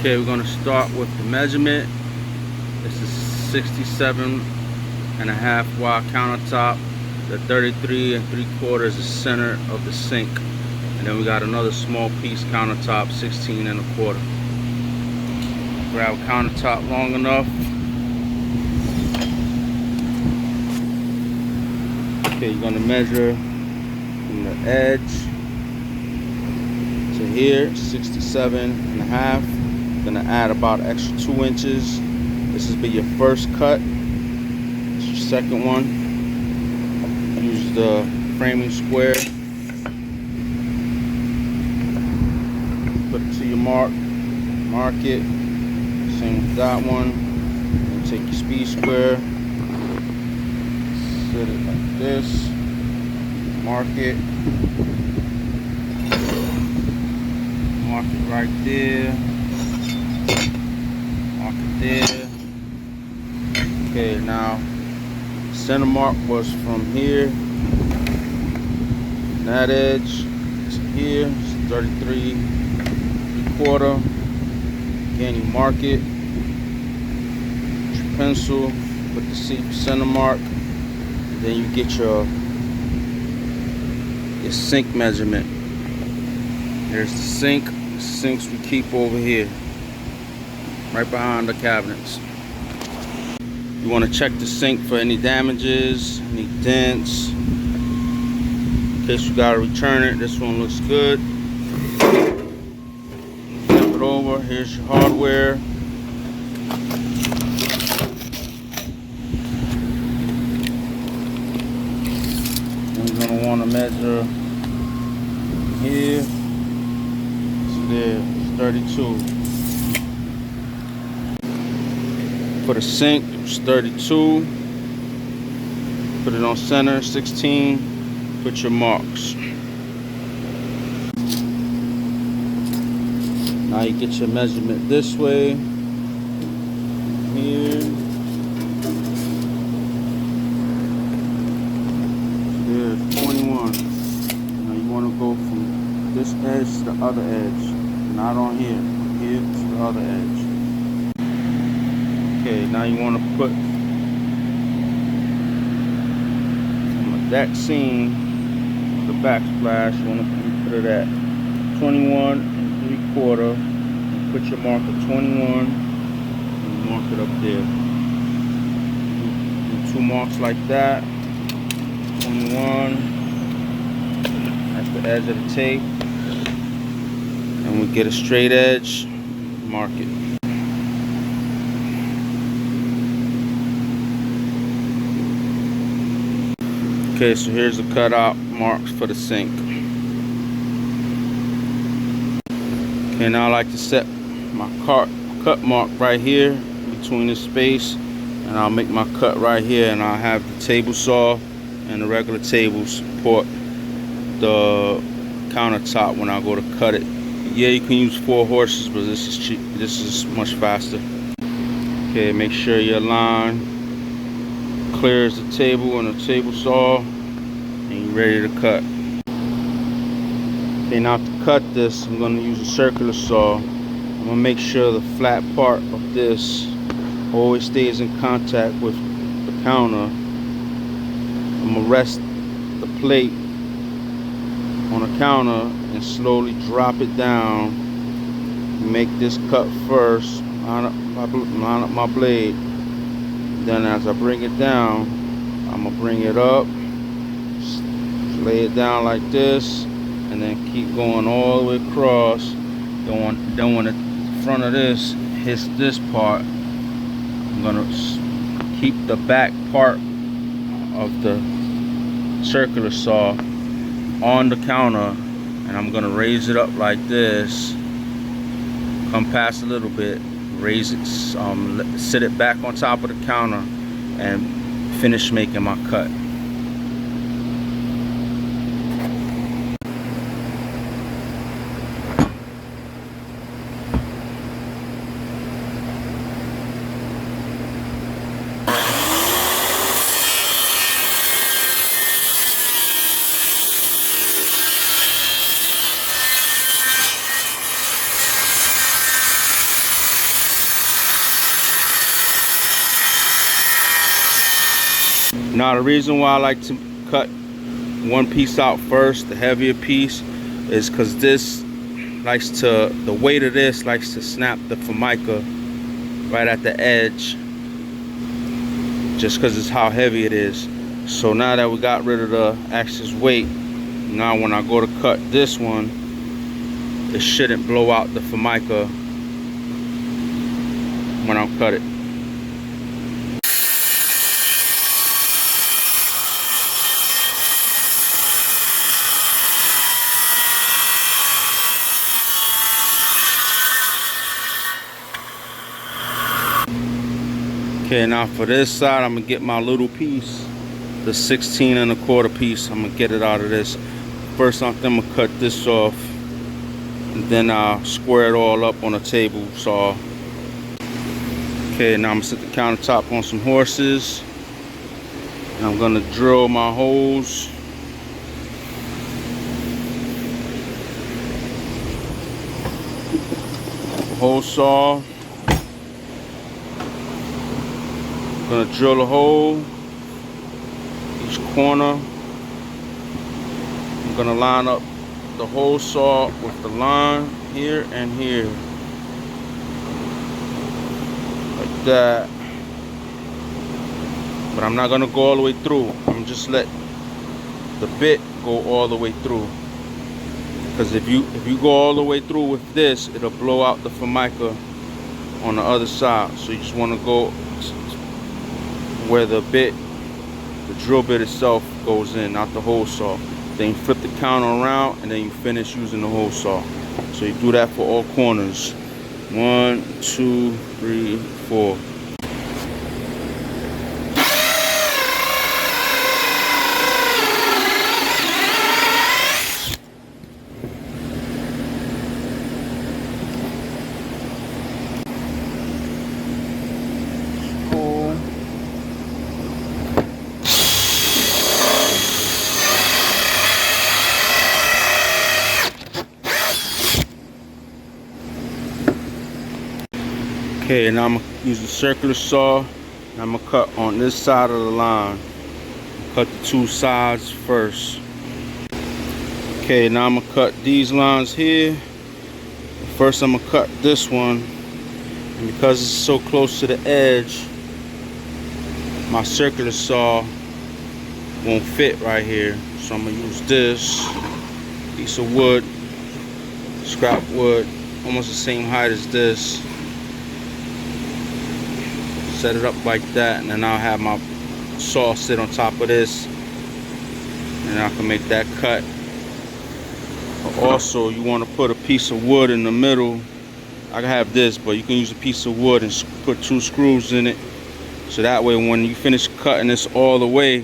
Okay, we're gonna start with the measurement. This is 67.5 wide countertop. The 33 3/4 is the center of the sink. And then we got another small piece countertop, 16 1/4. Grab a countertop long enough. Okay, you're gonna measure from the edge to here, 67.5. Gonna add about an extra 2 inches. This will be your first cut. It's your second one. Use the framing square. Put it to your mark. Mark it. Same with that one. And take your speed square. Set it like this. Mark it. Mark it right there. Mark it there. Okay, now center mark was from here, that edge to here, it's 33 3/4. Again, you mark it with your pencil, put the center mark, and then you get your sink measurement. There's the sink. The sinks we keep over here, right behind the cabinets. You want to check the sink for any damages, any dents. In case you gotta return it, this one looks good. Flip it over. Here's your hardware. And you're gonna want to measure here. So there, it's 32. For the sink, it's 32. Put it on center, 16. Put your marks. Now you get your measurement this way. Here. There, 21. Now you want to go from this edge to the other edge. Not on here. Here to the other edge. Okay, now you want to put from the deck seam, the backsplash, you want to put it at 21 3/4. Put your mark at 21 and mark it up there. Do 2 marks like that. 21 at the edge of the tape. And we get a straight edge, mark it. Okay, so here's the cutout marks for the sink. Okay, now I like to set my cut mark right here between this space, and I'll make my cut right here, and I'll have the table saw and the regular table support the countertop when I go to cut it. Yeah, you can use 4 horses, but this is cheap. This is much faster. Okay, make sure your line clears the table and the table saw, and you're ready to cut. Okay, now to cut this, I'm going to use a circular saw. I'm going to make sure the flat part of this always stays in contact with the counter. I'm going to rest the plate on the counter and slowly drop it down. Make this cut first, line up my blade. Then as I bring it down, I'm gonna bring it up, lay it down like this, and then keep going all the way across. Then when the front of this hits this part, I'm gonna keep the back part of the circular saw on the counter, and I'm gonna raise it up like this, come past a little bit, raise it, sit it back on top of the counter, and finish making my cut. Now the reason why I like to cut one piece out first, the heavier piece, is because this likes to, the weight of this likes to snap the Formica right at the edge, just because it's how heavy it is. So now that we got rid of the excess weight, now when I go to cut this one, it shouldn't blow out the Formica when I cut it. Okay, now for this side, I'm gonna get my little piece, the 16 1/4 piece. I'm gonna get it out of this. First, I'm gonna cut this off, and then I'll square it all up on a table saw. Okay, now I'm gonna set the countertop on some horses, and I'm gonna drill my holes. Hole saw. I'm gonna drill a hole each corner. I'm gonna line up the hole saw with the line here and here, like that. But I'm not gonna go all the way through. I'm just let the bit go all the way through. Because if you go all the way through with this, it'll blow out the Formica on the other side. So you just want to go where the drill bit itself goes in, not the hole saw. Then you flip the counter around, and then you finish using the hole saw. So you do that for all corners. 1, 2, 3, 4. Okay, now I'm gonna use the circular saw, and I'm gonna cut on this side of the line. Cut the two sides first. Okay, now I'm gonna cut these lines here. First, I'm gonna cut this one, and because it's so close to the edge, my circular saw won't fit right here. So I'm gonna use this piece of wood, scrap wood, almost the same height as this. Set it up like that, and then I'll have my saw sit on top of this, and I can make that cut. But also, you want to put a piece of wood in the middle. I can have this, but you can use a piece of wood and put 2 screws in it, so that way when you finish cutting this all the way,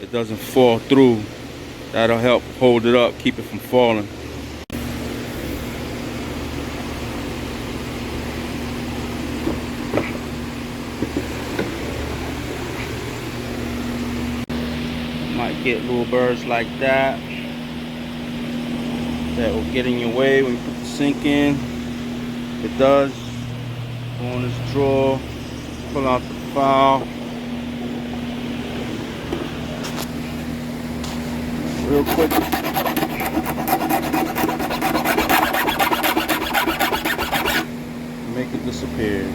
it doesn't fall through. That'll help hold it up, keep it from falling. Might get little birds like that will get in your way when you put the sink in. If it does, go in this drawer, pull out the file real quick. Make it disappear.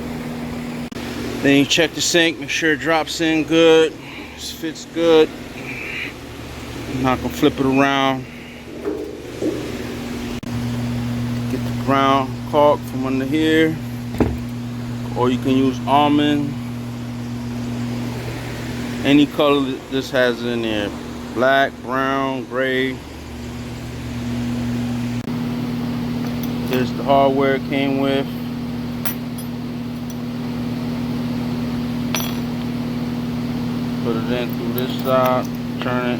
Then you check the sink, make sure it drops in good, this fits good. Now I can flip it around. Get the brown caulk from under here, or you can use almond. Any color that this has in there, black, brown, gray. Here's the hardware it came with. Put it in through this side, turn it,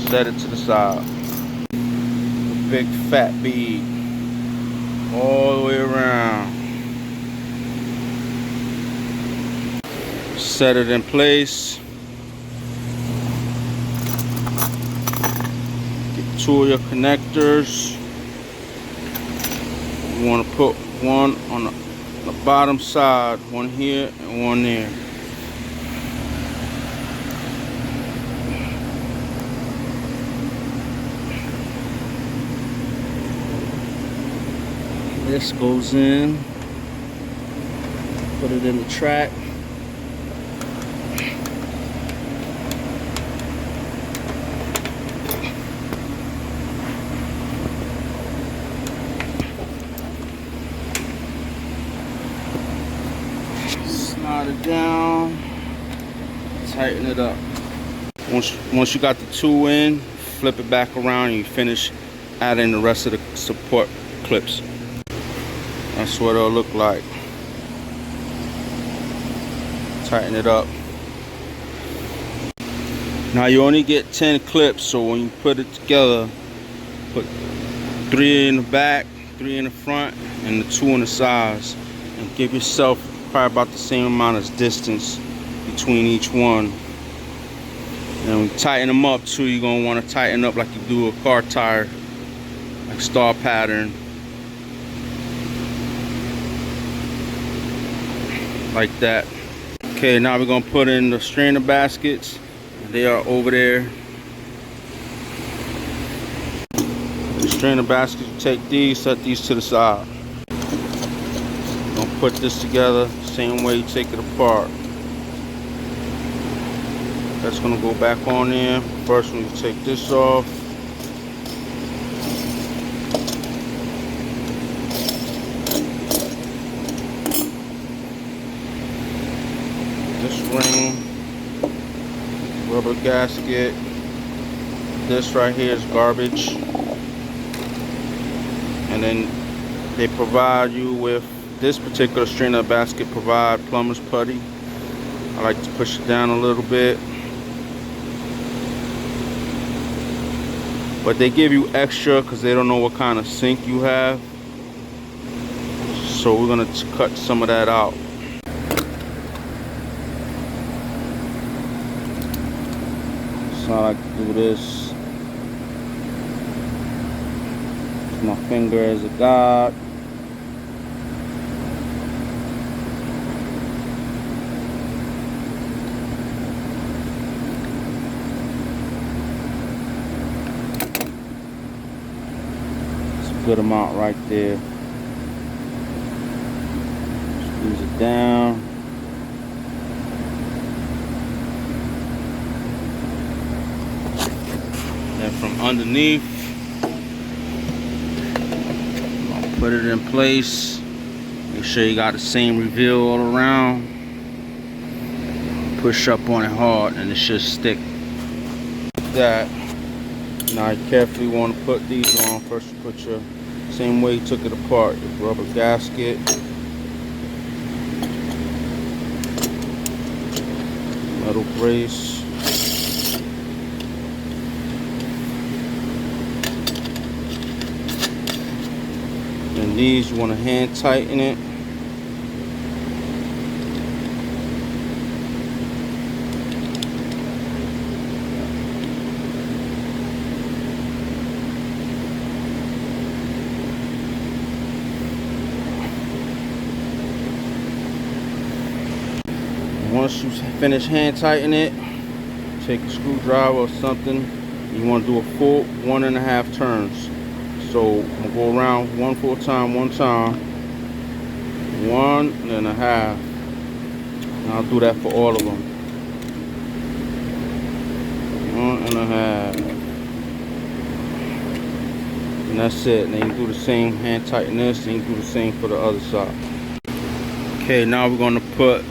set it to the side. A big fat bead all the way around. Set it in place. Get 2 of your connectors. You want to put one on the bottom side, one here and one there. This goes in, put it in the track. Slide it down, tighten it up. Once you got the two in, flip it back around and you finish adding the rest of the support clips. That's what it'll look like. Tighten it up. Now you only get 10 clips, so when you put it together, put 3 in the back, 3 in the front, and the 2 on the sides, and give yourself probably about the same amount of distance between each one. And when you tighten them up too, you're gonna want to tighten up like you do a car tire, like star pattern, like that. Okay, now we're gonna put in the strainer baskets. They are over there. The strainer baskets, you take these, set these to the side. You're gonna put this together same way you take it apart. That's gonna go back on there. First, when you take this off, this ring, rubber gasket. This right here is garbage. And then they provide you with this particular strainer basket. Provide plumber's putty. I like to push it down a little bit. But they give you extra because they don't know what kind of sink you have. So we're gonna cut some of that out. So I like to do this. My finger as a guide. Good amount right there. Squeeze it down. Then from underneath, I'll put it in place. Make sure you got the same reveal all around. Push up on it hard and it should stick. That. Now you carefully want to put these on. First you put your, same way you took it apart, your rubber gasket. Metal brace. And these you want to hand tighten it. Once you finish hand tightening it, take a screwdriver or something. You want to do a full 1.5 turns. So I'm gonna go around one full time, 1.5. And I'll do that for all of them. 1.5. And that's it. And then you do the same, hand tighten this, and you do the same for the other side. Okay, now we're gonna put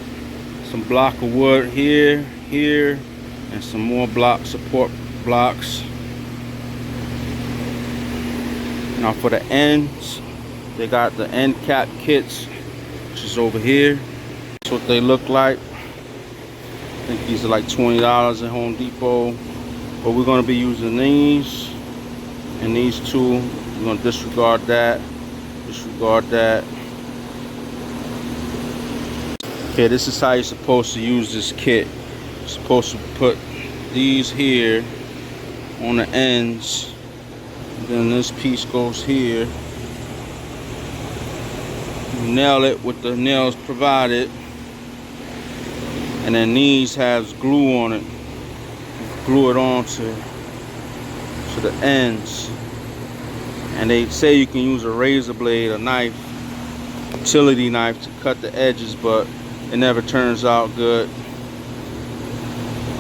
some block of wood here, and some more support blocks. Now for the ends, they got the end cap kits, which is over here. That's what they look like. I think these are like $20 at Home Depot. But we're gonna be using these and these two. We're gonna disregard that, disregard that. Okay, this is how you're supposed to use this kit. You're supposed to put these here on the ends. And then this piece goes here. You nail it with the nails provided. And then these has glue on it. Glue it on to the ends. And they say you can use a razor blade, a knife, utility knife to cut the edges, but it never turns out good.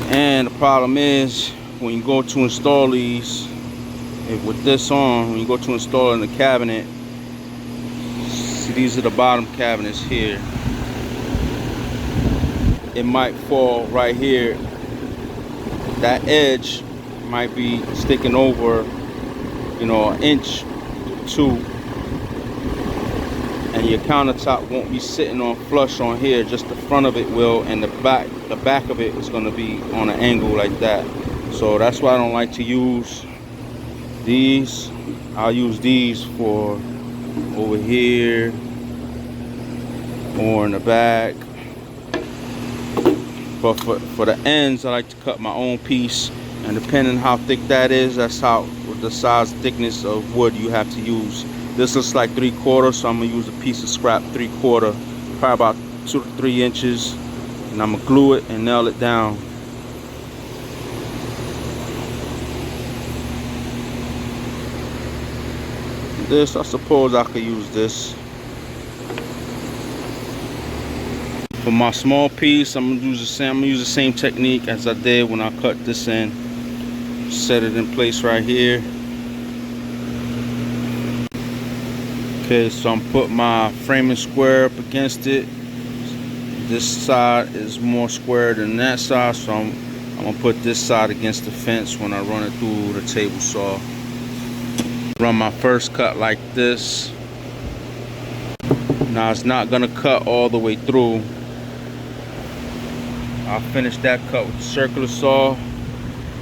And the problem is when you go to install these, with this on, when you go to install it in the cabinet, see, these are the bottom cabinets here. It might fall right here. That edge might be sticking over, you know, an inch or two, and your countertop won't be sitting on flush on here. Just the front of it will, and the back of it is going to be on an angle like that. So that's why I don't like to use these. I'll use these for over here or in the back. But for the ends, I like to cut my own piece, and depending how thick that is, that's how the size thickness of wood you have to use. This looks like 3/4, so I'm gonna use a piece of scrap 3/4, probably about 2 to 3 inches, and I'm gonna glue it and nail it down. This, I suppose I could use this. For my small piece, I'm gonna use the same technique as I did when I cut this in. Set it in place right here. Okay, so I'm putting my framing square up against it. This side is more square than that side, so I'm gonna put this side against the fence when I run it through the table saw. Run my first cut like this. Now it's not gonna cut all the way through. I'll finish that cut with the circular saw,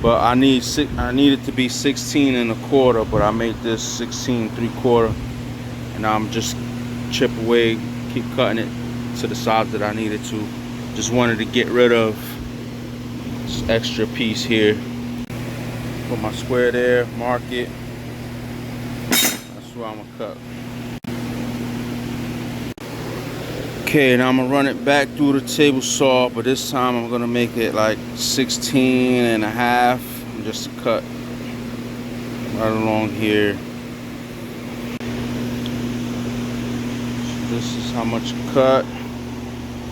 but I need it to be 16 1/4, but I made this 16 3/4, and I'm just chip away, keep cutting it to the size that I needed to. Just wanted to get rid of this extra piece here. Put my square there, mark it. That's where I'm gonna cut. Okay, now I'm gonna run it back through the table saw, but this time I'm gonna make it like 16 1/2, just to cut right along here. So this is how much cut.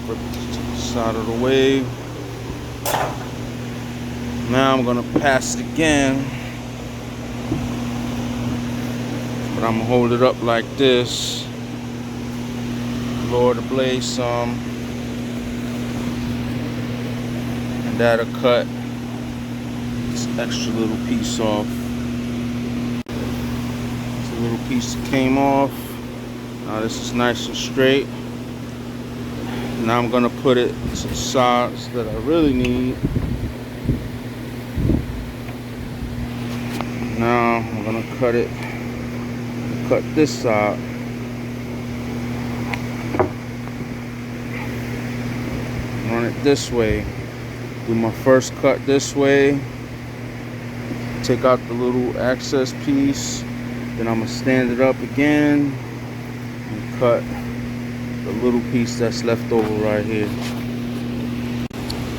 Flip it to the side of the way. Now I'm gonna pass it again, but I'm gonna hold it up like this. Lower the blade some, and that'll cut this extra little piece off. This little piece that came off. Now this is nice and straight. Now I'm gonna put it to the sides that I really need. Now I'm gonna cut this side. Run it this way. Do my first cut this way. Take out the little excess piece. Then I'm gonna stand it up again and cut the little piece that's left over right here.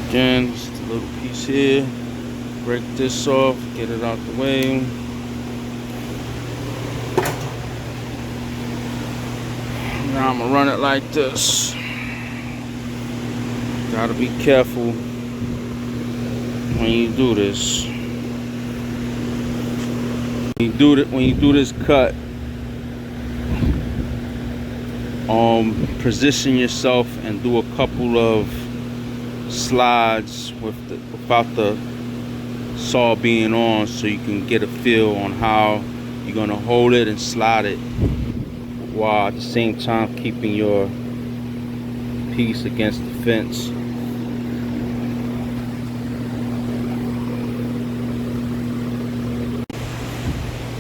Again, just a little piece here. Break this off, get it out the way. Now I'm gonna run it like this. Gotta be careful when you do this. When you do this cut, position yourself and do a couple of slides without the saw being on, so you can get a feel on how you're gonna hold it and slide it, while at the same time keeping your piece against the fence.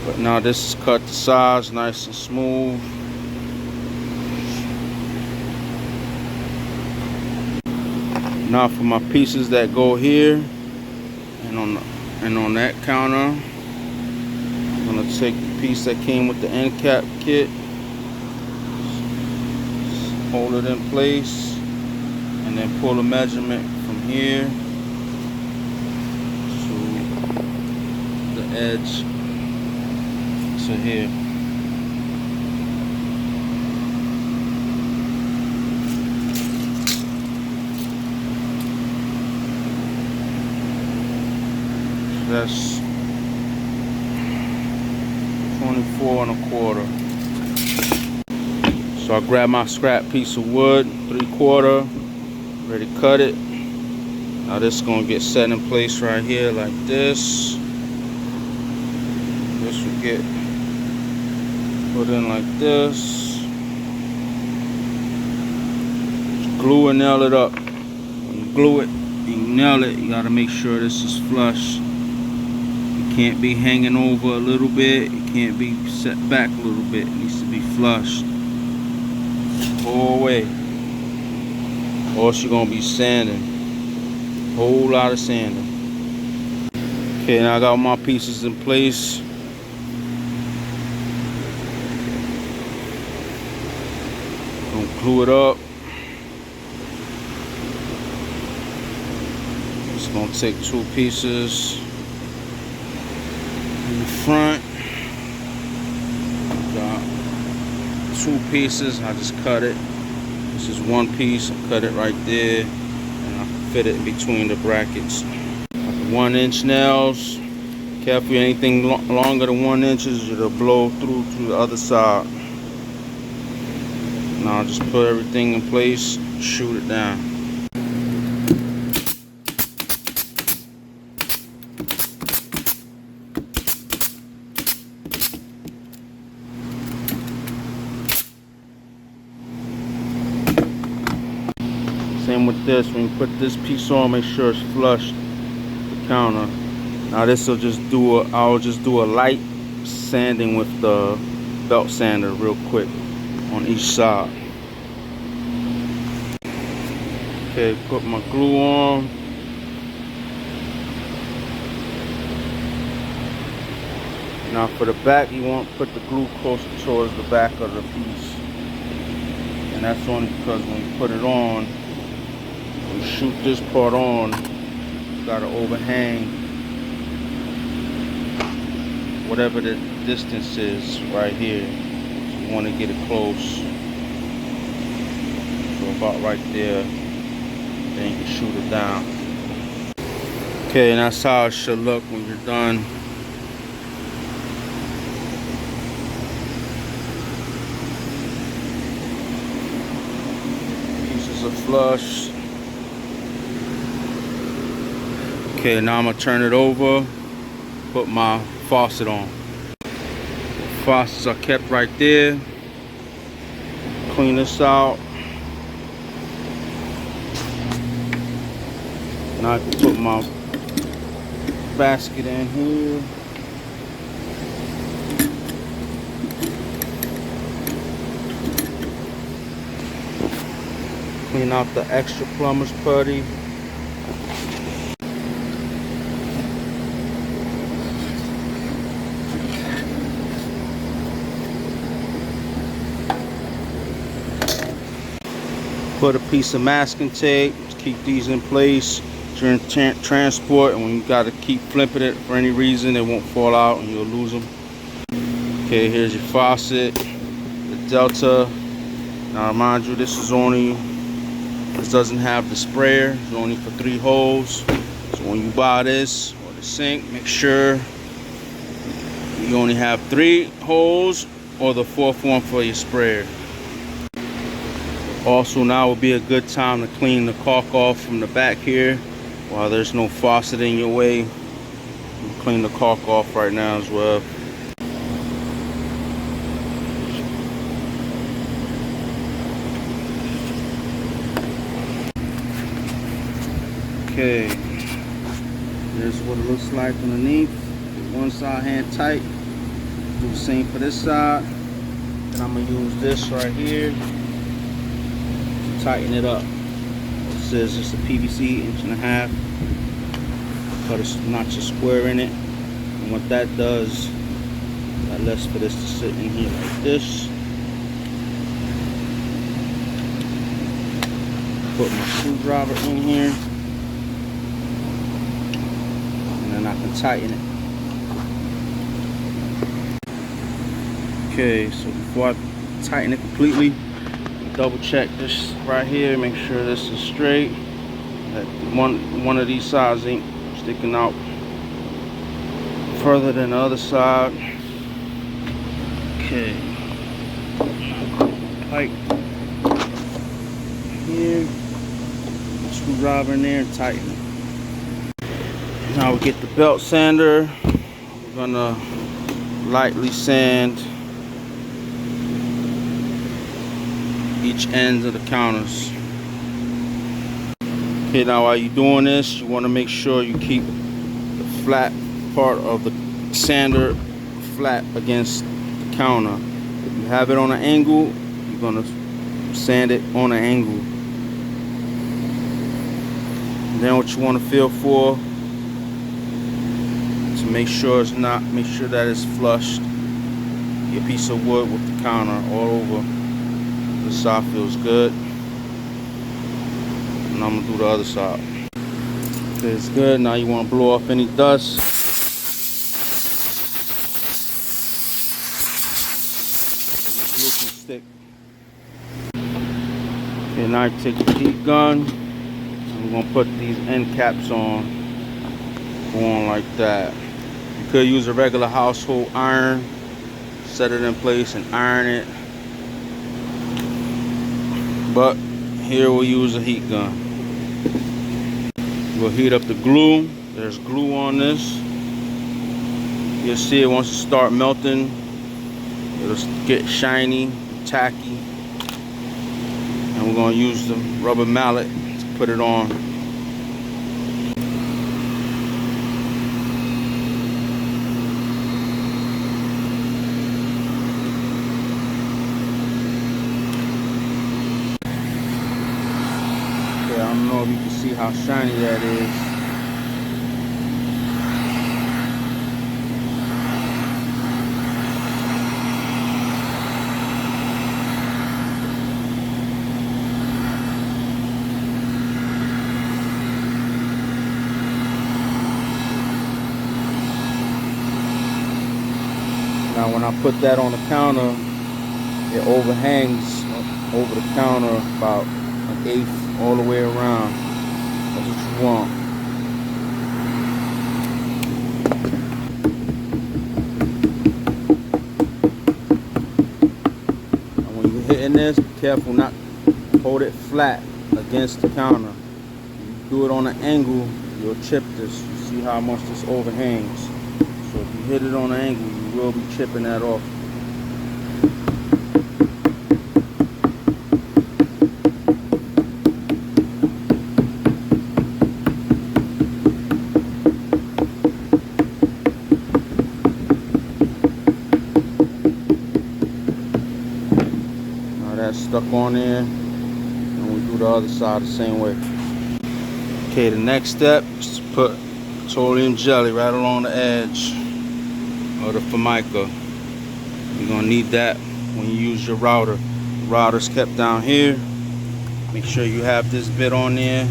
But now this is cut to size, nice and smooth. Now for my pieces that go here and on that counter, I'm gonna take the piece that came with the end cap kit, hold it in place, and then pull a measurement from here to the edge to here. that's 24 1/4. So I grab my scrap piece of wood, 3/4, ready to cut it. Now this is gonna get set in place right here like this. This will get put in like this. Glue and nail it up. When you glue it, you nail it, you gotta make sure this is flush. It can't be hanging over a little bit. It can't be set back a little bit. It needs to be flushed. Whole way. Or else you're gonna be sanding. Whole lot of sanding. Okay, now I got my pieces in place. Gonna glue it up. Just gonna take 2 pieces in the front. Got 2 pieces. I just cut it. This is 1 piece. I cut it right there, and I fit it in between the brackets. 1-inch nails. Careful, anything longer than 1 inch, it'll blow through to the other side. Now I'll just put everything in place, shoot it down. Same with this. When you put this piece on, make sure it's flush the counter. Now this will just do I'll just do a light sanding with the belt sander real quick on each side. Okay, put my glue on. Now for the back, you want to put the glue closer towards the back of the piece. And that's only because when you put it on, you shoot this part on, you gotta overhang whatever the distance is right here. So you want to get it close. So about right there. Then you can shoot it down. Okay, and that's how it should look when you're done. Pieces are flush. Okay, now I'm gonna turn it over, put my faucet on. The faucets are kept right there. Clean this out. Now I can put my basket in here. Clean out the extra plumber's putty. Put a piece of masking tape to keep these in place during transport, and when you got to keep flipping it for any reason, it won't fall out and you'll lose them. Okay, here's your faucet, the Delta. Now mind you, this doesn't have the sprayer. It's only for 3 holes. So when you buy this or the sink, make sure you only have 3 holes or the 4th one for your sprayer. Also, now would be a good time to clean the caulk off from the back here while there's no faucet in your way. You clean the caulk off right now as well. Okay, here's what it looks like underneath. One side hand tight. Do the same for this side. And I'm gonna use this right here. Tighten it up. It says it's a PVC 1.5 inch. Put a notch a square in it, and what that does, that lets for this to sit in here like this. Put my screwdriver in here, and then I can tighten it. Okay, so before I tighten it completely, double check this right here, make sure this is straight, that one of these sides ain't sticking out. further than the other side. Okay. Pipe here. Screwdriver in there and tighten it. Now we get the belt sander. We're gonna lightly sand each ends of the counters. Okay, now while you're doing this, you want to make sure you keep the flat part of the sander flat against the counter. If you have it on an angle, you're gonna sand it on an angle. And then what you want to feel for to make sure that it's flushed. Your piece of wood with the counter all over. The side feels good. And I'm gonna do the other side. Okay, it's good. Now you want to blow off any dust. Glue can stick. Okay, now you take the heat gun. I'm gonna put these end caps on. Go on like that. You could use a regular household iron. Set it in place and iron it. But here we'll use a heat gun. We'll heat up the glue. There's glue on this. You'll see it once it starts melting. It'll get shiny, tacky. And we're going to use the rubber mallet to put it on. I don't know if you can see how shiny that is. Now when I put that on the counter, it overhangs over the counter about an eighth all the way around. That's what you want. And when you're hitting this, be careful not to hold it flat against the counter. If you do it on an angle, you'll chip this. You see how much this overhangs. So if you hit it on an angle, you will be chipping that off. Stuck on there, and we do the other side the same way. Okay, the next step is to put petroleum jelly right along the edge of the Formica. You're gonna need that when you use your router. The router's kept down here. Make sure you have this bit on there.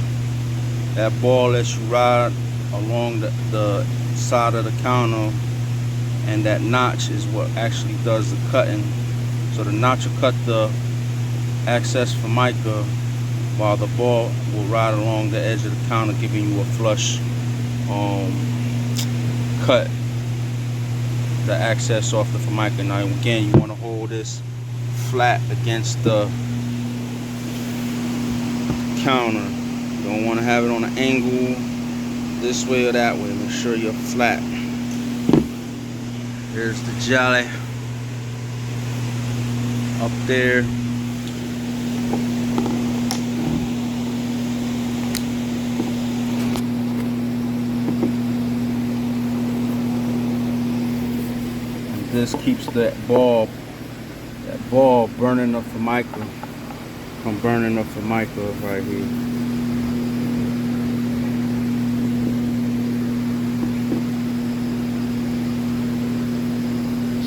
That ball lets you ride along the side of the counter, and that notch is what actually does the cutting. So the notch will cut the excess Formica, while the ball will ride along the edge of the counter, giving you a flush cut the excess off the Formica. Now again, you want to hold this flat against the counter. You don't want to have it on an angle this way or that way. Make sure you're flat. Here's the jelly up there. This keeps that ball burning the Formica from burning the Formica right here.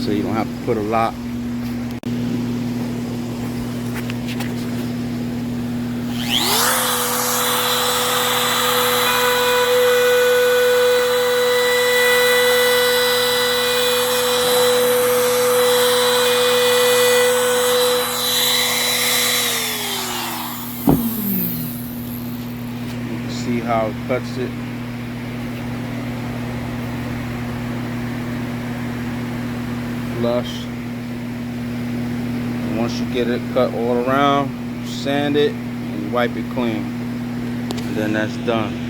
So you don't have to put a lot. See how it cuts it. flush. And once you get it cut all around, you sand it and you wipe it clean. And then that's done.